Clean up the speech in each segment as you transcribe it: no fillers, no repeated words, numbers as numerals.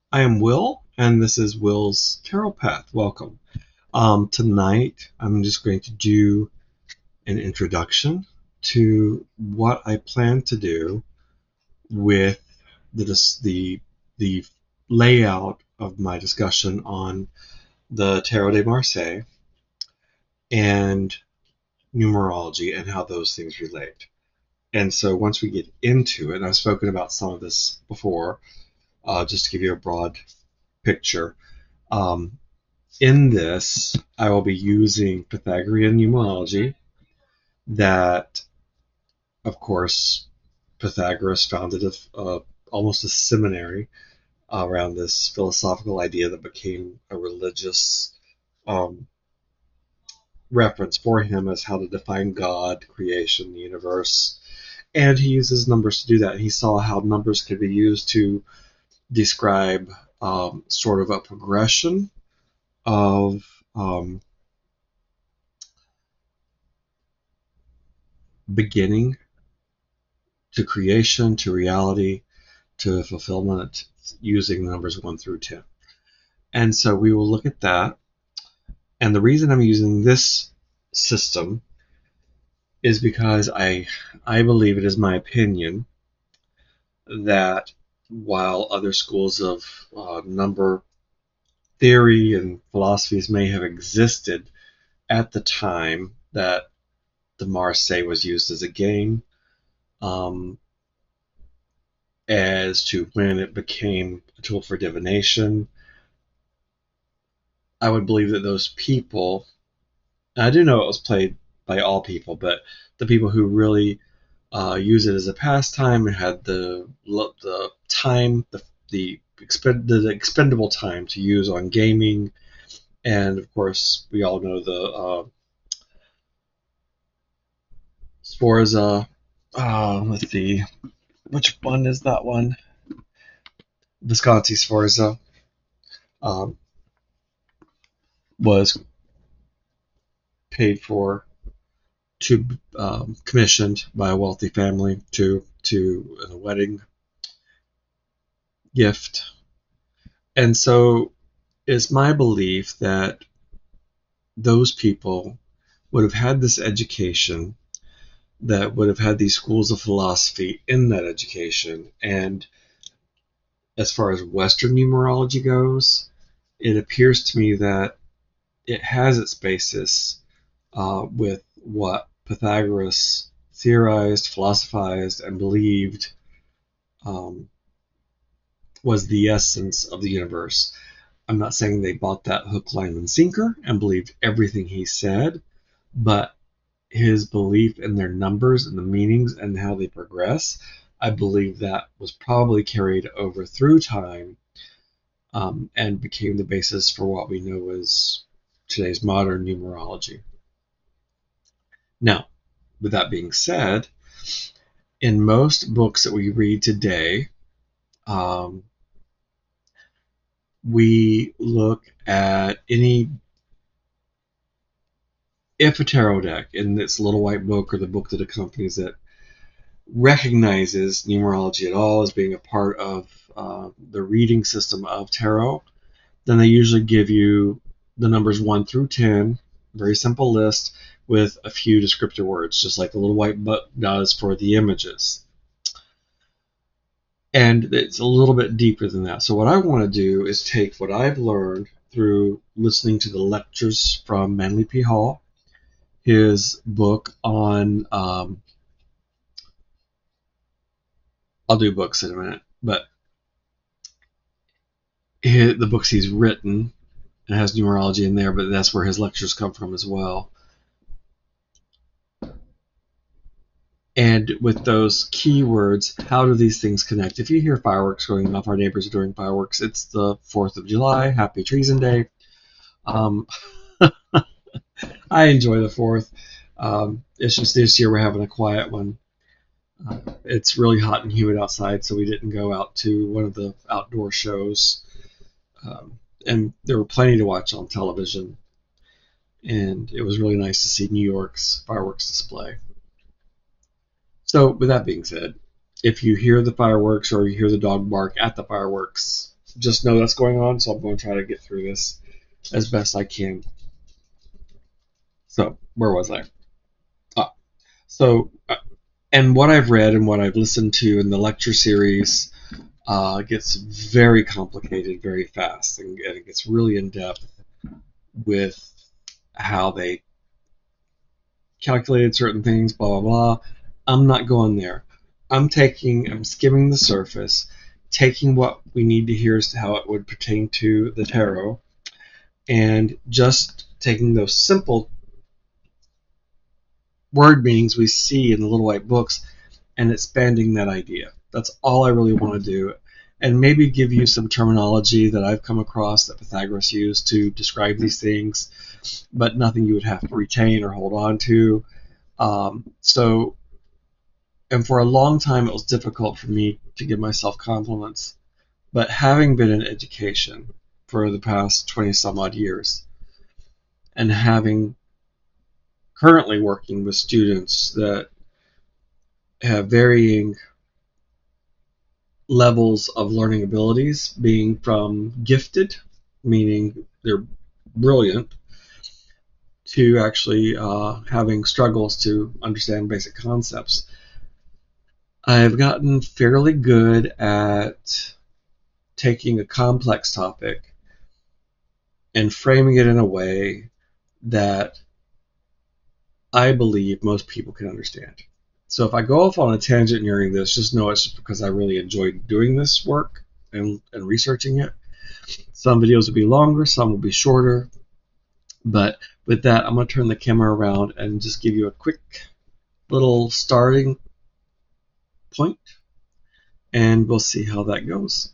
I am Will, and this is Will's Tarot Path. Welcome. Tonight, I'm just going to do an introduction to what I plan to do with the layout of my discussion on the Tarot de Marseille and numerology and how those things relate. And so, once we get into it, and I've spoken about some of this before, just to give you a broad picture. Um, In this, I will be using Pythagorean numerology that, of course, Pythagoras founded almost a seminary around this philosophical idea that became a religious um, reference for him as how to define God, creation, the universe. And he uses numbers to do that. He saw how numbers could be used to describe sort of a progression of beginning to creation, to reality, to fulfillment using numbers 1 through 10. And so we will look at that. And the reason I'm using this system is because I believe, it is my opinion, that while other schools of number theory and philosophies may have existed at the time that the Marseille was used as a game, um, as to when it became a tool for divination, I would believe that those people, and I do know it was played by all people, but the people who really use it as a pastime and had the time, the expendable time to use on gaming, and of course we all know the Sforza. Let's see, which one is that one? Visconti Sforza um, was paid for to commissioned by a wealthy family to a wedding gift. And so it's my belief that those people would have had this education, that would have had these schools of philosophy in that education. And as far as Western numerology goes, it appears to me that it has its basis with what Pythagoras theorized, philosophized, and believed um, was the essence of the universe. I'm not saying they bought that hook, line, and sinker and believed everything he said, but his belief in their numbers and the meanings and how they progress, I believe that was probably carried over through time, and became the basis for what we know as today's modern numerology. Now, with that being said, in most books that we read today, um, we look at any, if a tarot deck in this little white book or the book that accompanies it recognizes numerology at all as being a part of the reading system of tarot, then they usually give you the numbers 1 through 10, very simple list with a few descriptor words, just like the little white book does for the images. And it's a little bit deeper than that. So what I want to do is take what I've learned through listening to the lectures from Manly P. Hall, his book on I'll do books in a minute, but the books he's written, it has numerology in there, but that's where his lectures come from as well. And with those keywords, how do these things connect? If you hear fireworks going off, our neighbors are doing fireworks. It's the 4th of July. Happy Treason Day. Um, I enjoy the 4th. It's just this year we're having a quiet one. It's really hot and humid outside, so we didn't go out to one of the outdoor shows. And there were plenty to watch on television. And it was really nice to see New York's fireworks display. So, with that being said, if you hear the fireworks or you hear the dog bark at the fireworks, just know that's going on, so I'm going to try to get through this as best I can. So, where was I? So, and what I've read and what I've listened to in the lecture series gets very complicated very fast, and it gets really in depth with how they calculated certain things, blah, blah, blah. I'm not going there. I'm skimming the surface, taking what we need to hear as to how it would pertain to the tarot, and just taking those simple word meanings we see in the little white books and expanding that idea. That's all I really want to do. And maybe give you some terminology that I've come across that Pythagoras used to describe these things, but nothing you would have to retain or hold on to. And for a long time, it was difficult for me to give myself compliments. But having been in education for the past 20 some odd years, and having currently working with students that have varying levels of learning abilities, being from gifted, meaning they're brilliant, to actually having struggles to understand basic concepts, I've gotten fairly good at taking a complex topic and framing it in a way that I believe most people can understand. So if I go off on a tangent during this, just know it's just because I really enjoyed doing this work and researching it. Some videos will be longer, some will be shorter. But with that, I'm going to turn the camera around and just give you a quick little starting point, and we'll see how that goes.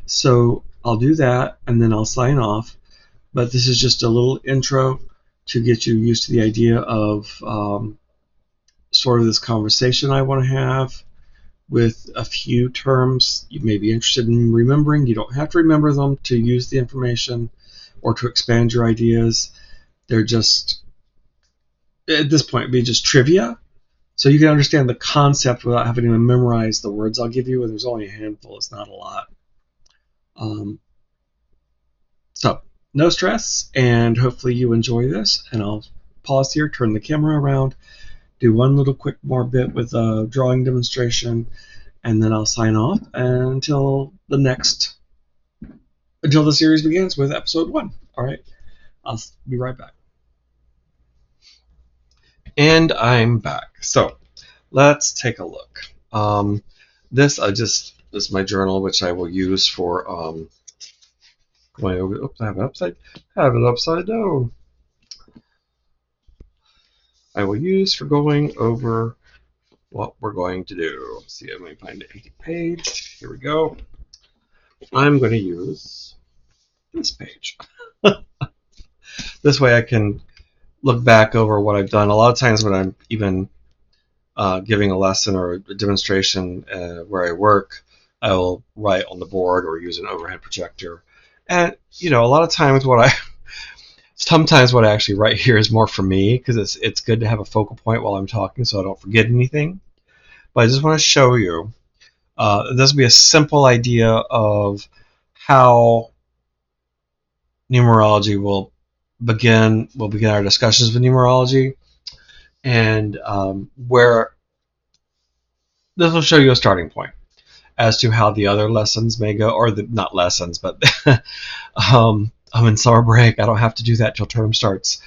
So I'll do that, and then I'll sign off. But this is just a little intro to get you used to the idea of sort of this conversation I want to have with a few terms you may be interested in remembering. You don't have to remember them to use the information or to expand your ideas. They're just, at this point, be just trivia. So you can understand the concept without having to memorize the words I'll give you. And there's only a handful. It's not a lot. So no stress, and hopefully you enjoy this. And I'll pause here, turn the camera around, do one little quick more bit with a drawing demonstration, and then I'll sign off until the series begins with episode 1. All right, I'll be right back. And I'm back. So let's take a look. This is my journal, which I will use for going over. Oops, I have it upside down. I will use for going over what we're going to do. Let's see, let me find a page. Here we go. I'm going to use this page. This way I can look back over what I've done. A lot of times when I'm even giving a lesson or a demonstration where I work, I will write on the board or use an overhead projector. And, a lot of times sometimes what I actually write here is more for me, because it's good to have a focal point while I'm talking so I don't forget anything. But I just want to show you. This will be a simple idea of how numerology will begin. We'll begin our discussions with numerology, and where this will show you a starting point as to how the other lessons may go, or not lessons, but I'm in summer break. I don't have to do that till term starts,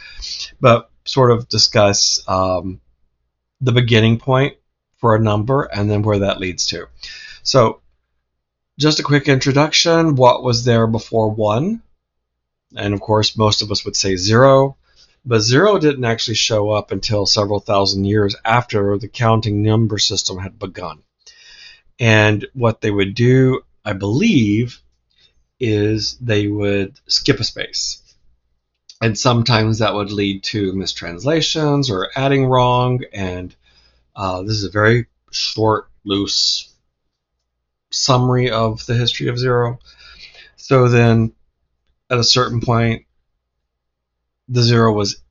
but sort of discuss the beginning point for a number and then where that leads to. So just a quick introduction. What was there before 1? And of course, most of us would say 0, but 0 didn't actually show up until several thousand years after the counting number system had begun. And what they would do, I believe, is they would skip a space. And sometimes that would lead to mistranslations or adding wrong. And this is a very short, loose summary of the history of 0. So then at a certain point, the 0 was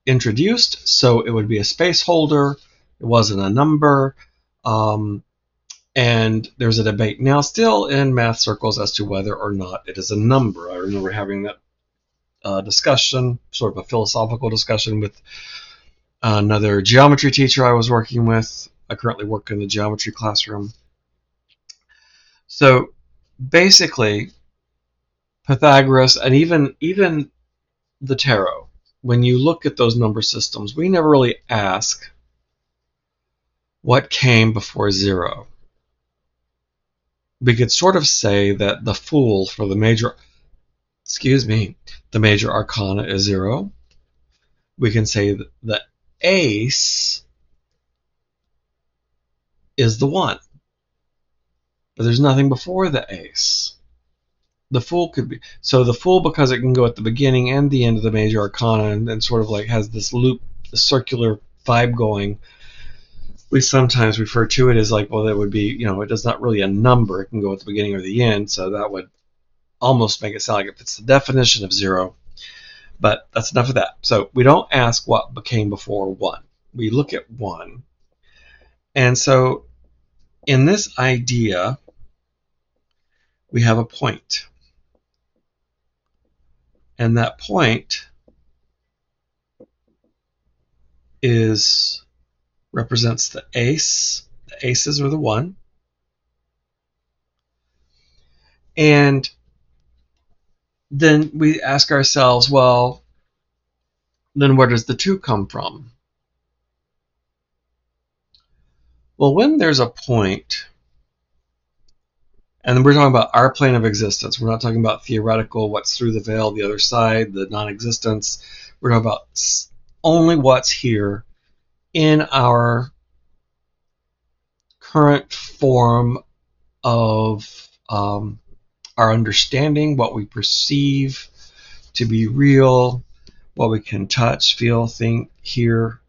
introduced, so it would be a space holder. It wasn't a number. And there's a debate now still in math circles as to whether or not it is a number. I remember having that discussion, sort of a philosophical discussion, with another geometry teacher I was working with. I currently work in the geometry classroom. So basically, Pythagoras and even the tarot, when you look at those number systems, we never really ask what came before 0. We could sort of say that the Fool for the major arcana is 0. We can say that the Ace is the 1. But there's nothing before the Ace. The Fool could be... So the Fool, because it can go at the beginning and the end of the major arcana and sort of like has this loop, the circular vibe going, we sometimes refer to it as like, well, that would be, it is not really a number. It can go at the beginning or the end, so that would almost make it sound like it fits the definition of 0. But that's enough of that. So we don't ask what came before 1. We look at 1. And so in this idea, we have a point. And that point represents the ace. The aces are the 1. And then we ask ourselves, well, then where does the 2 come from? Well, when there's a point, and we're talking about our plane of existence, we're not talking about theoretical, what's through the veil, the other side, the non-existence. We're talking about only what's here in our current form of our understanding, what we perceive to be real, what we can touch, feel, think, hear,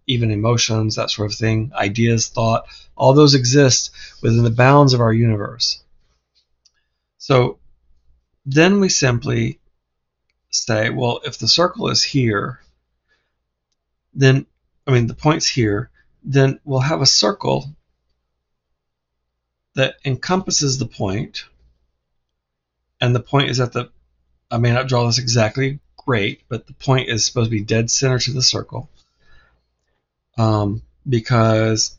even emotions, that sort of thing, ideas, thought, all those exist within the bounds of our universe. So then we simply say, well, if the circle is here, then, the point's here, then we'll have a circle that encompasses the point, and the point is I may not draw this exactly great, but the point is supposed to be dead center to the circle, because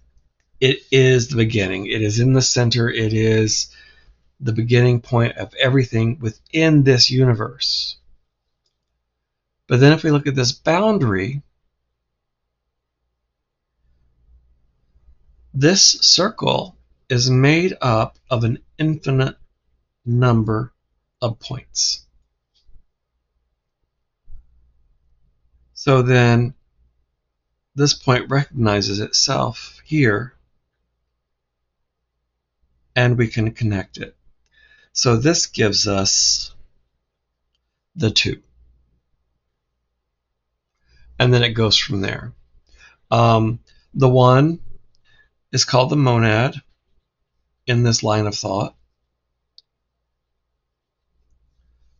it is the beginning. It is in the center. It is the beginning point of everything within this universe. But then if we look at this boundary, this circle is made up of an infinite number of points. So then this point recognizes itself here, and we can connect it. So this gives us the 2. And then it goes from there. The 1 is called the monad in this line of thought.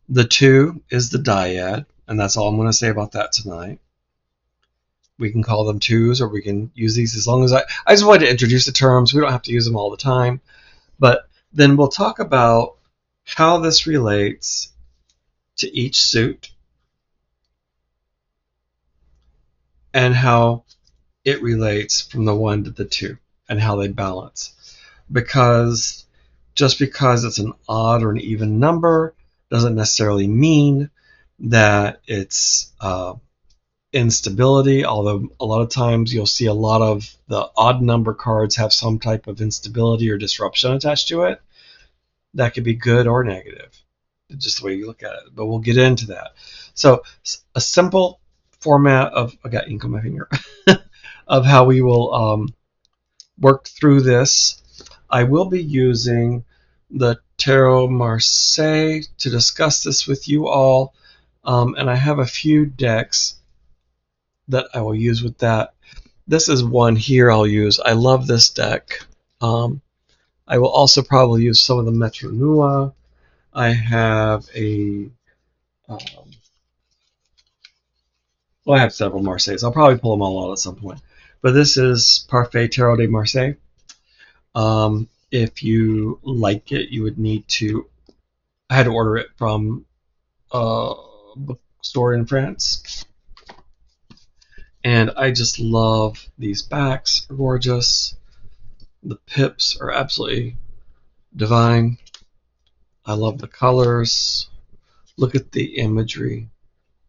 The 2 is the dyad, and that's all I'm going to say about that tonight. We can call them 2s, or we can use these as long as I just wanted to introduce the terms. We don't have to use them all the time. But then we'll talk about how this relates to each suit and how it relates from the 1 to the 2 and how they balance. Because just because it's an odd or an even number doesn't necessarily mean that it's instability, although a lot of times you'll see a lot of the odd number cards have some type of instability or disruption attached to it. That could be good or negative, just the way you look at it, but we'll get into that. So a simple format of, I got ink on my finger, of how we will work through this. I will be using the Tarot Marseille to discuss this with you all, and I have a few decks that I will use with that. This is one here I'll use. I love this deck. I will also probably use some of the Metro Nua. I have I have several Marseilles. I'll probably pull them all out at some point. But this is Parfait Tarot de Marseille. If you like it, you would need to. I had to order it from a bookstore in France, and I just love these backs. Are gorgeous. The pips are absolutely divine. I love the colors. Look at the imagery,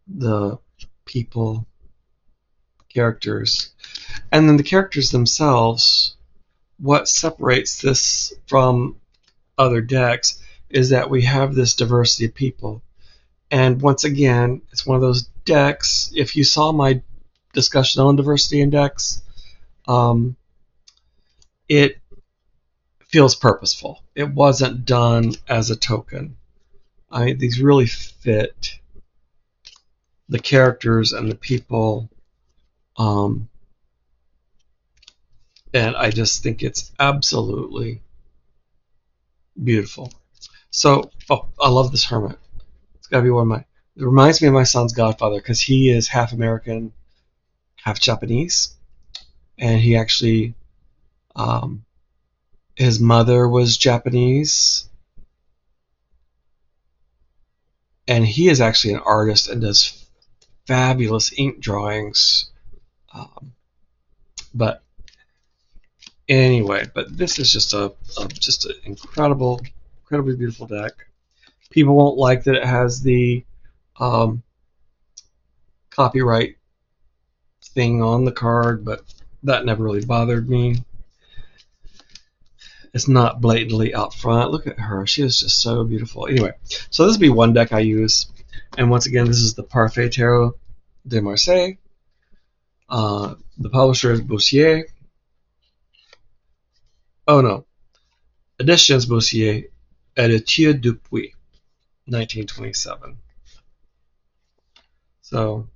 the people, characters, and then the characters themselves. What separates this from other decks is that we have this diversity of people. And once again, it's one of those decks. If you saw my discussion on diversity index, it feels purposeful. It wasn't done as a token. These really fit the characters and the people, and I just think it's absolutely beautiful. So, I love this hermit. It's got to be one of my. It reminds me of my son's godfather because he is half American, half Japanese, and he actually, his mother was Japanese, and he is actually an artist and does fabulous ink drawings. But anyway, this is just an incredibly beautiful deck. People won't like that it has the copyright thing on the card, but that never really bothered me. It's not blatantly out front. Look at her. She is just so beautiful. Anyway, so this will be one deck I use. And once again, this is the Parfait Tarot de Marseille. The publisher is Boussier. Oh no. Editions Boussier, Editier Dupuis, 1927. So,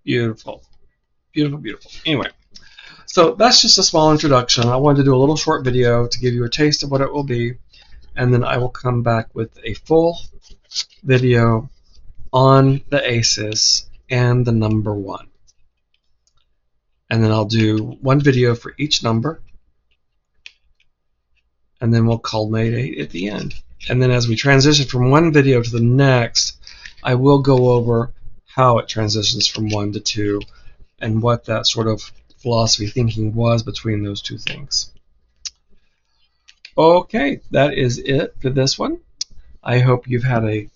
beautiful. Beautiful, beautiful. Anyway, so that's just a small introduction. I wanted to do a little short video to give you a taste of what it will be, and then I will come back with a full video on the aces and the number 1. And then I'll do one video for each number, and then we'll culminate at the end. And then as we transition from one video to the next, I will go over how it transitions from 1 to 2 and what that sort of philosophy thinking was between those two things. Okay, that is it for this one. I hope you've had I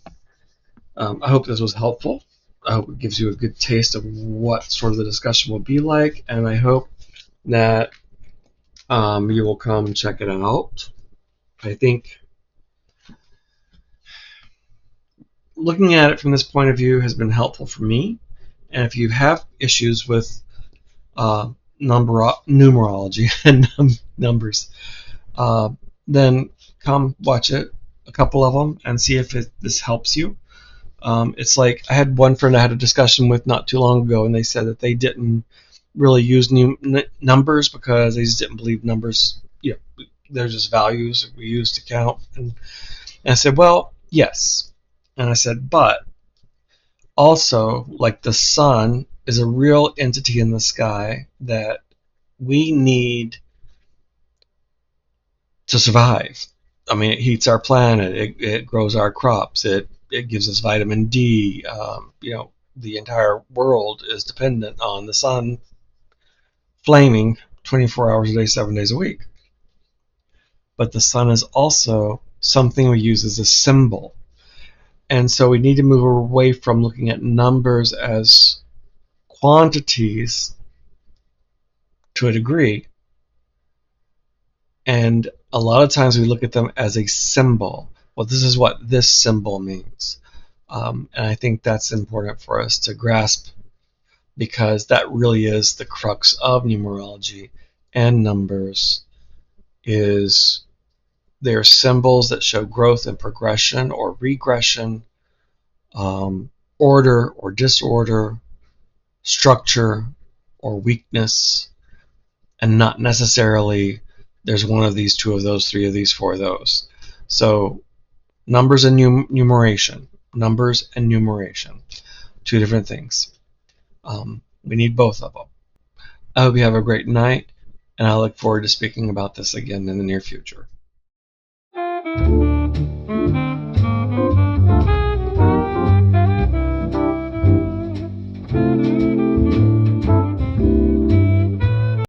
hope this was helpful. I hope it gives you a good taste of what sort of the discussion will be like, and I hope that you will come and check it out. I think looking at it from this point of view has been helpful for me, and if you have issues with numerology and numbers, then come watch it, a couple of them, and see if this helps you. It's like I had one friend I had a discussion with not too long ago, and they said that they didn't really use numbers because they just didn't believe numbers. They're just values we use to count. And I said, well, yes. And I said, but also, like the sun is a real entity in the sky that we need to survive. I mean, it heats our planet, it grows our crops, it gives us vitamin D. The entire world is dependent on the sun flaming 24 hours a day, 7 days a week. But the sun is also something we use as a symbol. And so we need to move away from looking at numbers as quantities to a degree. And a lot of times we look at them as a symbol. Well, this is what this symbol means. And I think that's important for us to grasp, because that really is the crux of numerology and numbers. Is they're symbols that show growth and progression or regression, order or disorder, structure or weakness, and not necessarily there's one of these, two of those, three of these, four of those. So numbers and numeration. Numbers and numeration. Two different things. We need both of them. I hope you have a great night. and I look forward to speaking about this again in the near future.